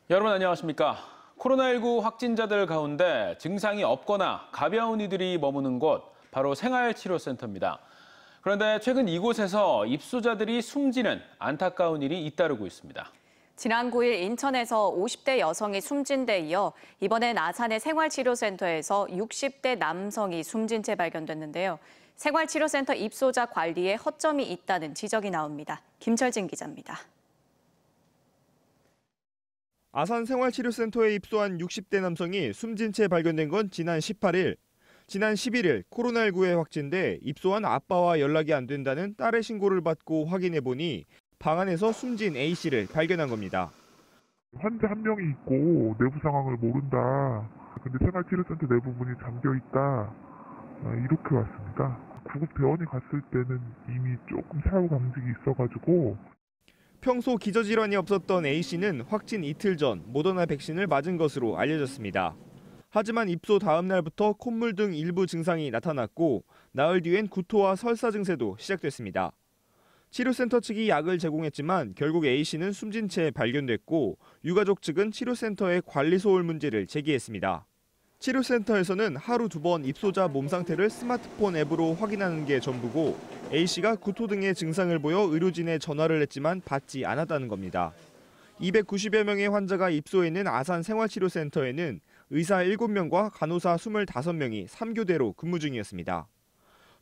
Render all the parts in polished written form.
여러분 안녕하십니까? 코로나19 확진자들 가운데 증상이 없거나 가벼운 이들이 머무는 곳, 바로 생활치료센터입니다. 그런데 최근 이곳에서 입소자들이 숨지는 안타까운 일이 잇따르고 있습니다. 지난 9일 인천에서 50대 여성이 숨진 데 이어 이번엔 아산의 생활치료센터에서 60대 남성이 숨진 채 발견됐는데요. 생활치료센터 입소자 관리에 허점이 있다는 지적이 나옵니다. 김철진 기자입니다. 아산 생활치료센터에 입소한 60대 남성이 숨진 채 발견된 건 지난 18일. 지난 11일 코로나19에 확진돼 입소한 아빠와 연락이 안 된다는 딸의 신고를 받고 확인해 보니 방 안에서 숨진 A씨를 발견한 겁니다. 환자 한 명이 있고 내부 상황을 모른다. 근데 생활치료센터 내부 문이 잠겨 있다. 이렇게 왔습니다. 구급 대원이 갔을 때는 이미 조금 사후 강직이 있어가지고 평소 기저질환이 없었던 A씨는 확진 이틀 전 모더나 백신을 맞은 것으로 알려졌습니다. 하지만 입소 다음 날부터 콧물 등 일부 증상이 나타났고 나흘 뒤엔 구토와 설사 증세도 시작됐습니다. 치료센터 측이 약을 제공했지만 결국 A씨는 숨진 채 발견됐고 유가족 측은 치료센터의 관리 소홀 문제를 제기했습니다. 치료센터에서는 하루 2번 입소자 몸 상태를 스마트폰 앱으로 확인하는 게 전부고 A씨가 구토 등의 증상을 보여 의료진에 전화를 했지만 받지 않았다는 겁니다. 290여 명의 환자가 입소해 있는 아산 생활치료센터에는 의사 7명과 간호사 25명이 3교대로 근무 중이었습니다.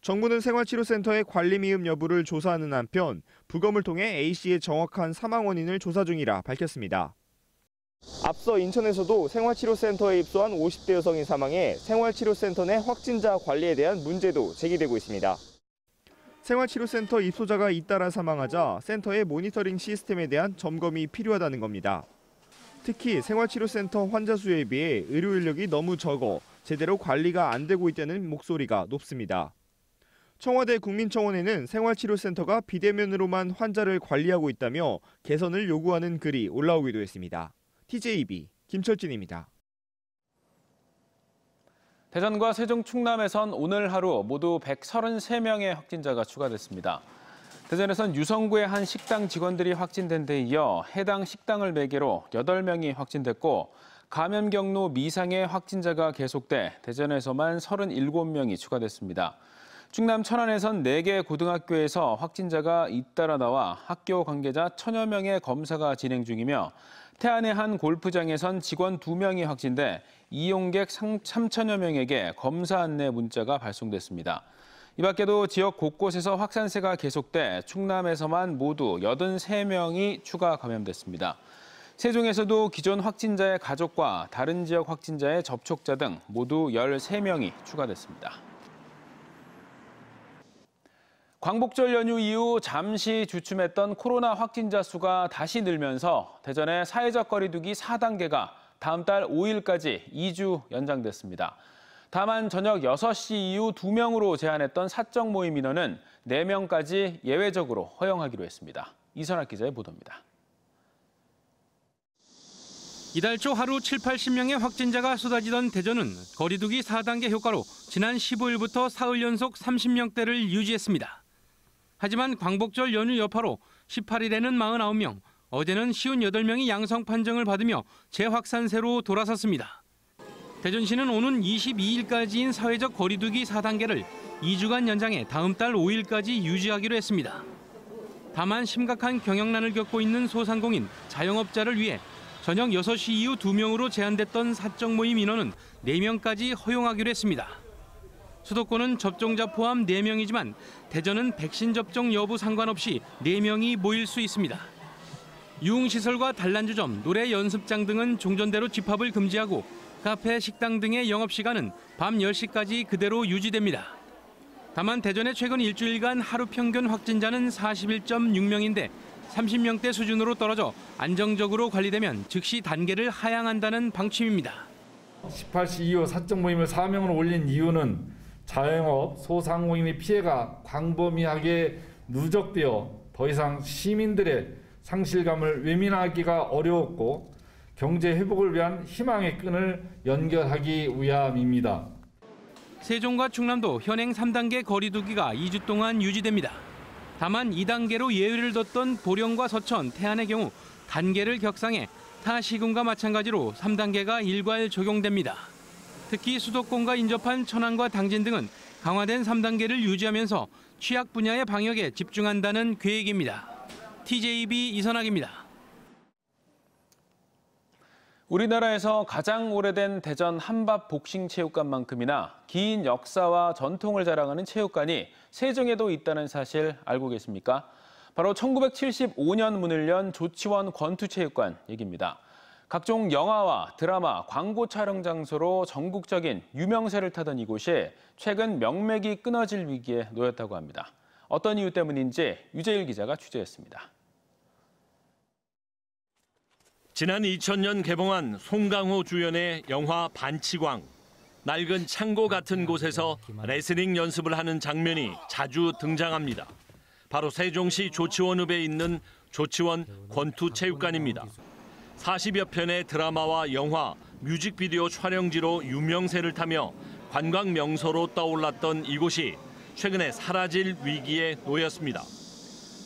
정부는 생활치료센터의 관리 미흡 여부를 조사하는 한편 부검을 통해 A씨의 정확한 사망 원인을 조사 중이라 밝혔습니다. 앞서 인천에서도 생활치료센터에 입소한 50대 여성이 사망해 생활치료센터 내 확진자 관리에 대한 문제도 제기되고 있습니다. 생활치료센터 입소자가 잇따라 사망하자 센터의 모니터링 시스템에 대한 점검이 필요하다는 겁니다. 특히 생활치료센터 환자 수에 비해 의료 인력이 너무 적어 제대로 관리가 안 되고 있다는 목소리가 높습니다. 청와대 국민청원에는 생활치료센터가 비대면으로만 환자를 관리하고 있다며 개선을 요구하는 글이 올라오기도 했습니다. TJB 김철진입니다. 대전과 세종, 충남에선 오늘 하루 모두 133명의 확진자가 추가됐습니다. 대전에선 유성구의 한 식당 직원들이 확진된 데 이어 해당 식당을 매개로 8명이 확진됐고 감염 경로 미상의 확진자가 계속돼 대전에서만 37명이 추가됐습니다. 충남 천안에선 4개 고등학교에서 확진자가 잇따라 나와 학교 관계자 1000여 명의 검사가 진행 중이며 태안의 한 골프장에선 직원 2명이 확진돼 이용객 3천여 명에게 검사 안내 문자가 발송됐습니다. 이 밖에도 지역 곳곳에서 확산세가 계속돼 충남에서만 모두 83명이 추가 감염됐습니다. 세종에서도 기존 확진자의 가족과 다른 지역 확진자의 접촉자 등 모두 13명이 추가됐습니다. 광복절 연휴 이후 잠시 주춤했던 코로나 확진자 수가 다시 늘면서 대전의 사회적 거리 두기 4단계가 다음 달 5일까지 2주 연장됐습니다. 다만 저녁 6시 이후 2명으로 제한했던 사적 모임 인원은 4명까지 예외적으로 허용하기로 했습니다. 이선학 기자의 보도입니다. 이달 초 하루 7, 80명의 확진자가 쏟아지던 대전은 거리 두기 4단계 효과로 지난 15일부터 사흘 연속 30명대를 유지했습니다. 하지만 광복절 연휴 여파로 18일에는 49명, 어제는 58명이 양성 판정을 받으며 재확산세로 돌아섰습니다. 대전시는 오는 22일까지인 사회적 거리 두기 4단계를 2주간 연장해 다음 달 5일까지 유지하기로 했습니다. 다만 심각한 경영난을 겪고 있는 소상공인, 자영업자를 위해 저녁 6시 이후 2명으로 제한됐던 사적 모임 인원은 4명까지 허용하기로 했습니다. 수도권은 접종자 포함 4명이지만 대전은 백신 접종 여부 상관없이 4명이 모일 수 있습니다. 유흥시설과 단란주점, 노래 연습장 등은 종전대로 집합을 금지하고 카페, 식당 등의 영업시간은 밤 10시까지 그대로 유지됩니다. 다만 대전의 최근 일주일간 하루 평균 확진자는 41.6명인데 30명대 수준으로 떨어져 안정적으로 관리되면 즉시 단계를 하향한다는 방침입니다. 18시 이후 사적 모임을 4명으로 올린 이유는 자영업, 소상공인의 피해가 광범위하게 누적되어 더 이상 시민들의 상실감을 외면하기가 어려웠고 경제 회복을 위한 희망의 끈을 연결하기 위함입니다. 세종과 충남도 현행 3단계 거리 두기가 2주 동안 유지됩니다. 다만 2단계로 예외를 뒀던 보령과 서천, 태안의 경우 단계를 격상해 타 시군과 마찬가지로 3단계가 일괄 적용됩니다. 특히 수도권과 인접한 천안과 당진 등은 강화된 3단계를 유지하면서 취약 분야의 방역에 집중한다는 계획입니다. TJB 이선학입니다. 우리나라에서 가장 오래된 대전 한밭복싱체육관만큼이나 긴 역사와 전통을 자랑하는 체육관이 세종에도 있다는 사실 알고 계십니까? 바로 1975년 문을 연 조치원 권투체육관 얘기입니다. 각종 영화와 드라마, 광고 촬영 장소로 전국적인 유명세를 타던 이곳이 최근 명맥이 끊어질 위기에 놓였다고 합니다. 어떤 이유 때문인지 유재일 기자가 취재했습니다. 지난 2000년 개봉한 송강호 주연의 영화 반치광. 낡은 창고 같은 곳에서 레슬링 연습을 하는 장면이 자주 등장합니다. 바로 세종시 조치원읍에 있는 조치원 권투체육관입니다. 40여 편의 드라마와 영화, 뮤직비디오 촬영지로 유명세를 타며 관광 명소로 떠올랐던 이곳이 최근에 사라질 위기에 놓였습니다.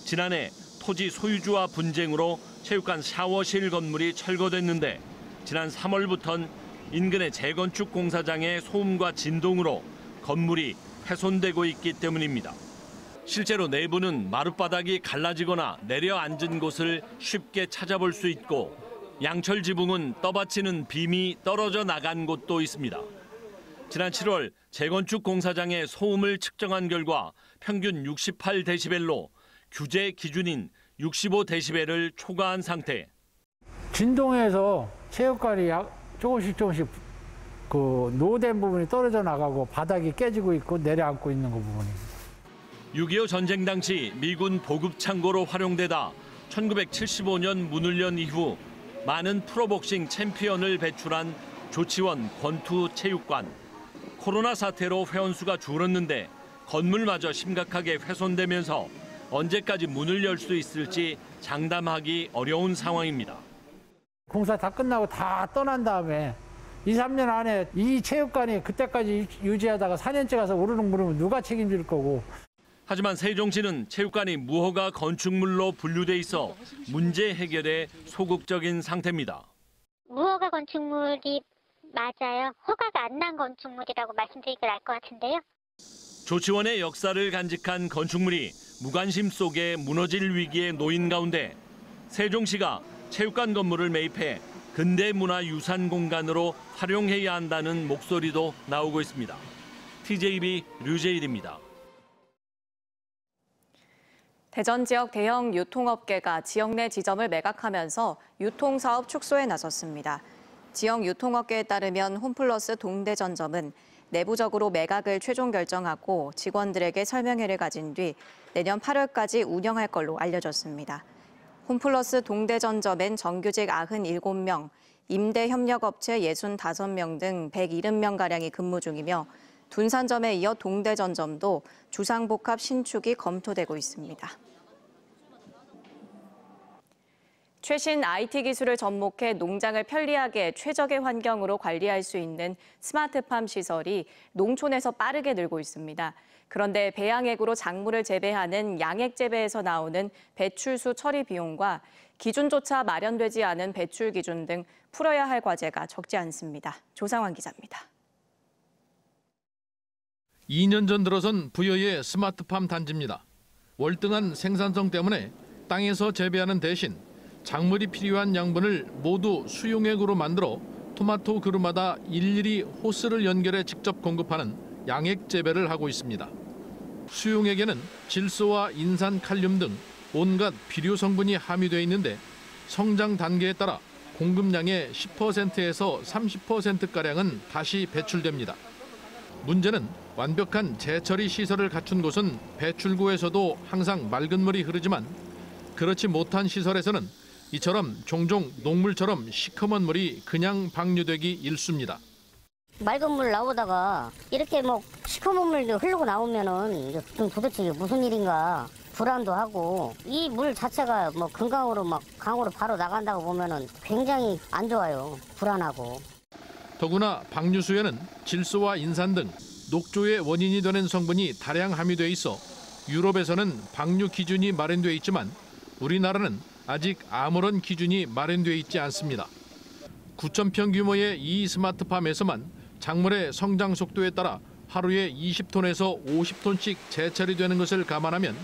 지난해 토지 소유주와 분쟁으로 체육관 샤워실 건물이 철거됐는데 지난 3월부터는 인근의 재건축 공사장의 소음과 진동으로 건물이 훼손되고 있기 때문입니다. 실제로 내부는 마룻바닥이 갈라지거나 내려앉은 곳을 쉽게 찾아볼 수 있고 양철 지붕은 떠받치는 빔이 떨어져 나간 곳도 있습니다. 지난 7월 재건축 공사장의 소음을 측정한 결과 평균 68데시벨로 규제 기준인 65데시벨을 초과한 상태. 진동에서 체육관이 조금씩 그 노된 부분이 떨어져 나가고 바닥이 깨지고 있고 내려앉고 있는 그 부분입니다. 6.25 전쟁 당시 미군 보급 창고로 활용되다 1975년 문을 연 이후 많은 프로복싱 챔피언을 배출한 조치원 권투체육관. 코로나 사태로 회원수가 줄었는데 건물마저 심각하게 훼손되면서 언제까지 문을 열 수 있을지 장담하기 어려운 상황입니다. 공사 다 끝나고 다 떠난 다음에 2, 3년 안에 이 체육관이 그때까지 유지하다가 4년째 가서 우르릉무르면 누가 책임질 거고. 하지만 세종시는 체육관이 무허가 건축물로 분류돼 있어 문제 해결에 소극적인 상태입니다. 무허가 건축물이 맞아요. 허가가 안 난 건축물이라고 말씀드리기 나을 것 같은데요. 조치원의 역사를 간직한 건축물이 무관심 속에 무너질 위기에 놓인 가운데 세종시가 체육관 건물을 매입해 근대문화유산 공간으로 활용해야 한다는 목소리도 나오고 있습니다. TJB 류재일입니다. 대전 지역 대형 유통업계가 지역 내 지점을 매각하면서 유통사업 축소에 나섰습니다. 지역 유통업계에 따르면 홈플러스 동대전점은 내부적으로 매각을 최종 결정하고 직원들에게 설명회를 가진 뒤 내년 8월까지 운영할 걸로 알려졌습니다. 홈플러스 동대전점엔 정규직 97명, 임대협력업체 65명 등 170명가량이 근무 중이며 둔산점에 이어 동대전점도 주상복합 신축이 검토되고 있습니다. 최신 IT 기술을 접목해 농장을 편리하게 최적의 환경으로 관리할 수 있는 스마트팜 시설이 농촌에서 빠르게 늘고 있습니다. 그런데 배양액으로 작물을 재배하는 양액 재배에서 나오는 배출수 처리 비용과 기준조차 마련되지 않은 배출 기준 등 풀어야 할 과제가 적지 않습니다. 조상환 기자입니다. 2년 전 들어선 부여의 스마트팜 단지입니다. 월등한 생산성 때문에 땅에서 재배하는 대신 작물이 필요한 양분을 모두 수용액으로 만들어 토마토 그루마다 일일이 호스를 연결해 직접 공급하는 양액 재배를 하고 있습니다. 수용액에는 질소와 인산, 칼륨 등 온갖 비료 성분이 함유되어 있는데 성장 단계에 따라 공급량의 10%에서 30%가량은 다시 배출됩니다. 문제는 완벽한 재처리 시설을 갖춘 곳은 배출구에서도 항상 맑은 물이 흐르지만 그렇지 못한 시설에서는 이처럼 종종 녹물처럼 시커먼 물이 그냥 방류되기 일쑤입니다. 맑은 물 나오다가 이렇게 뭐 시커먼 물이 흐르고 나오면은 좀 도대체 이게 무슨 일인가 불안도 하고 이 물 자체가 뭐 금강으로 막 강으로 바로 나간다고 보면은 굉장히 안 좋아요. 불안하고. 더구나 방류수에는 질소와 인산 등 녹조의 원인이 되는 성분이 다량 함유돼 있어 유럽에서는 방류 기준이 마련돼 있지만 우리나라는 아직 아무런 기준이 마련돼 있지 않습니다. 9,000평 규모의 이 스마트팜에서만 작물의 성장 속도에 따라 하루에 20톤에서 50톤씩 재처리되는 것을 감안하면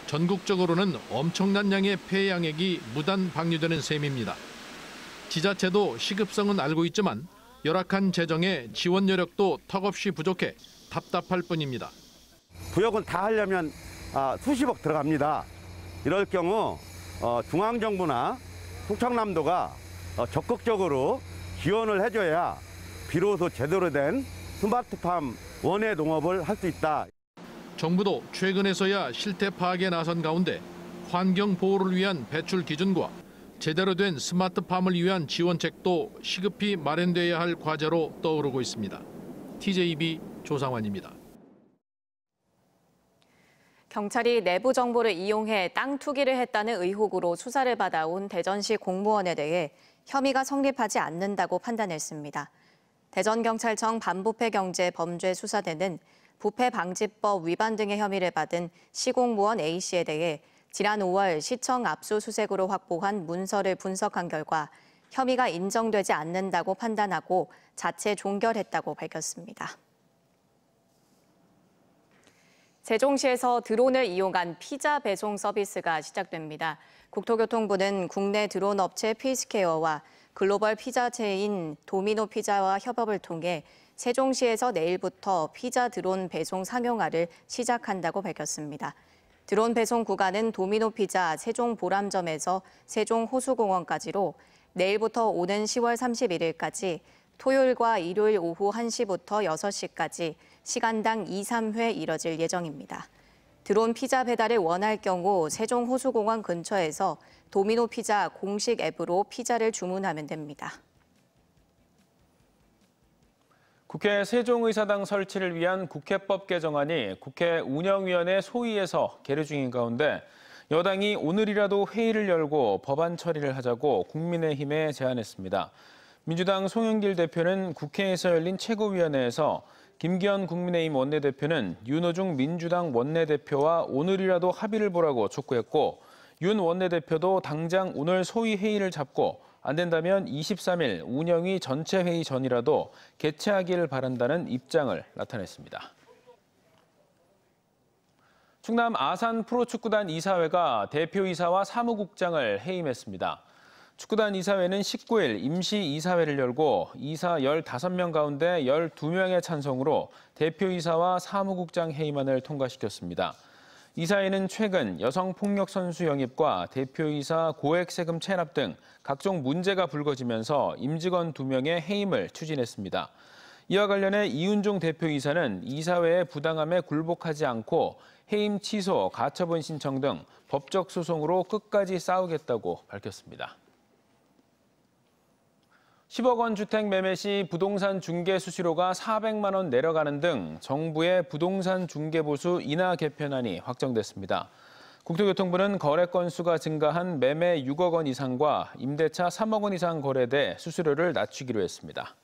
전국적으로는 엄청난 양의 폐양액이 무단 방류되는 셈입니다. 지자체도 시급성은 알고 있지만 열악한 재정에 지원 여력도 턱없이 부족해 답답할 뿐입니다. 부역은 다 하려면 수십억 들어갑니다. 이럴 경우 중앙정부나 충청남도가 적극적으로 지원을 해줘야 비로소 제대로 된 스마트팜 원예 농업을 할 수 있다. 정부도 최근에서야 실태 파악에 나선 가운데 환경 보호를 위한 배출 기준과 제대로 된 스마트팜을 위한 지원책도 시급히 마련돼야 할 과제로 떠오르고 있습니다. TJB 조상환입니다. 경찰이 내부 정보를 이용해 땅 투기를 했다는 의혹으로 수사를 받아온 대전시 공무원에 대해 혐의가 성립하지 않는다고 판단했습니다. 대전경찰청 반부패경제범죄수사대는 부패방지법 위반 등의 혐의를 받은 시공무원 A씨에 대해 지난 5월 시청 압수수색으로 확보한 문서를 분석한 결과 혐의가 인정되지 않는다고 판단하고 자체 종결했다고 밝혔습니다. 세종시에서 드론을 이용한 피자 배송 서비스가 시작됩니다. 국토교통부는 국내 드론 업체 피스케어와 글로벌 피자 체인 도미노 피자와 협업을 통해 세종시에서 내일부터 피자 드론 배송 상용화를 시작한다고 밝혔습니다. 드론 배송 구간은 도미노 피자 세종 보람점에서 세종 호수공원까지로 내일부터 오는 10월 31일까지 토요일과 일요일 오후 1시부터 6시까지 시간당 2, 3회 이뤄질 예정입니다. 드론 피자 배달을 원할 경우 세종 호수공원 근처에서 도미노 피자 공식 앱으로 피자를 주문하면 됩니다. 국회 세종의사당 설치를 위한 국회법 개정안이 국회 운영위원회 소위에서 계류 중인 가운데 여당이 오늘이라도 회의를 열고 법안 처리를 하자고 국민의힘에 제안했습니다. 민주당 송영길 대표는 국회에서 열린 최고위원회에서 김기현 국민의힘 원내대표는 윤호중 민주당 원내대표와 오늘이라도 합의를 보라고 촉구했고 윤 원내대표도 당장 오늘 소위 회의를 잡고 안 된다면 23일 운영위 전체 회의 전이라도 개최하기를 바란다는 입장을 나타냈습니다. 충남 아산 프로축구단 이사회가 대표이사와 사무국장을 해임했습니다. 축구단 이사회는 19일 임시 이사회를 열고 이사 15명 가운데 12명의 찬성으로 대표이사와 사무국장 해임안을 통과시켰습니다. 이사회는 최근 여성폭력 선수 영입과 대표이사 고액 세금 체납 등 각종 문제가 불거지면서 임직원 2명의 해임을 추진했습니다. 이와 관련해 이윤종 대표이사는 이사회의 부당함에 굴복하지 않고 해임 취소, 가처분 신청 등 법적 소송으로 끝까지 싸우겠다고 밝혔습니다. 10억 원 주택 매매 시 부동산 중개 수수료가 400만 원 내려가는 등 정부의 부동산 중개 보수 인하 개편안이 확정됐습니다. 국토교통부는 거래 건수가 증가한 매매 6억 원 이상과 임대차 3억 원 이상 거래대 수수료를 낮추기로 했습니다.